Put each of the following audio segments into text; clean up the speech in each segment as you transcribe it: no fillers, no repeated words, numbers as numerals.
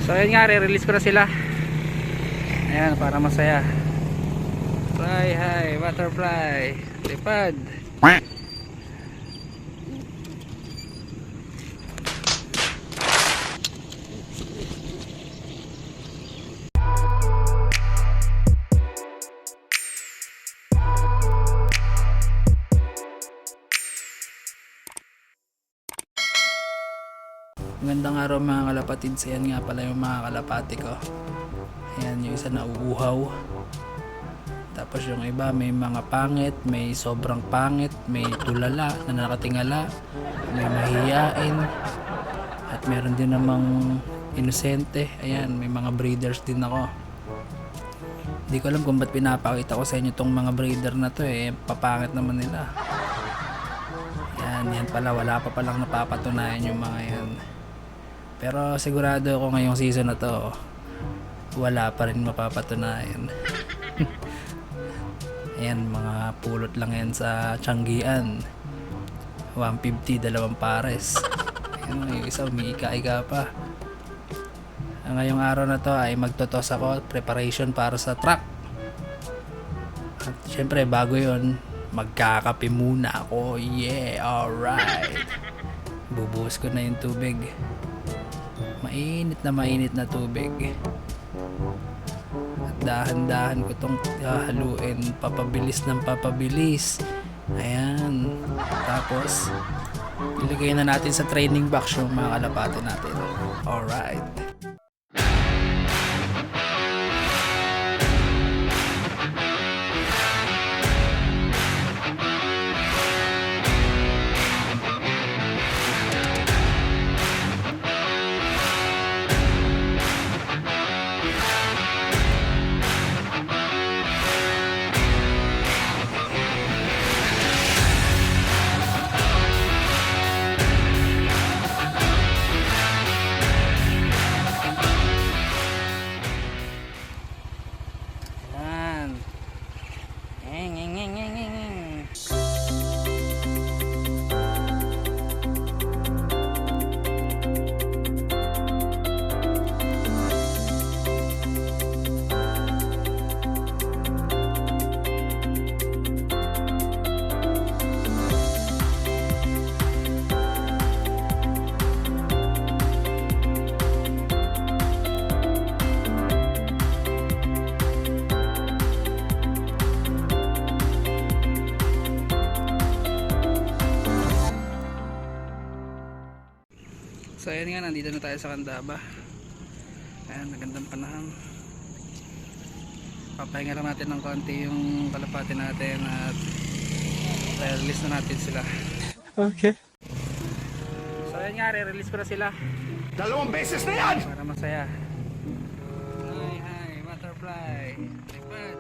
So ayun nga, re-release ko na sila. Ayan, para masaya. Fly high, butterfly, lipad. Magandang araw mga kalapatids. Ayan nga pala yung mga kalapati ko. Ayan, yung isa na uuhaw. Tapos yung iba may mga pangit, may sobrang pangit, may tulala na nakatingala, may mahiyain, at meron din namang inosente. Ayan, may mga breeders din ako. Hindi ko alam kung ba't pinapakita ko sa inyo tong mga breeder na to eh. Papangit naman nila. Ayan, yan pala, wala pa palang napapatunayan yung mga yan. Pero sigurado ako ngayong season na to, wala pa rin mapapatunayan. Ayan, mga pulot lang yan sa Tianggian. 150, dalawang pares. Ayan, yung isa umiika-ika pa. Ngayong araw na to ay magtotos ako, preparation para sa truck. At syempre bago yon, magkakape muna ako. Yeah, alright. Bubuhos ko na yung tubig. Mainit na tubig. At dahan-dahan ko tong haluin, papabilis ng papabilis. Ayan. Tapos ilagay na natin sa training box yung mga kalapate natin. Alright. So ayan nga, nandito na tayo sa Candaba. Ayan, magandang panahon. Papahinga lang natin ng konti yung kalapati natin at re-release na natin sila. Okay. So ayan nga, re-release ko na sila. 2 beses na yan! Para masaya. Hi, hi, butterfly. Lipad.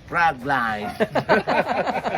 frog life.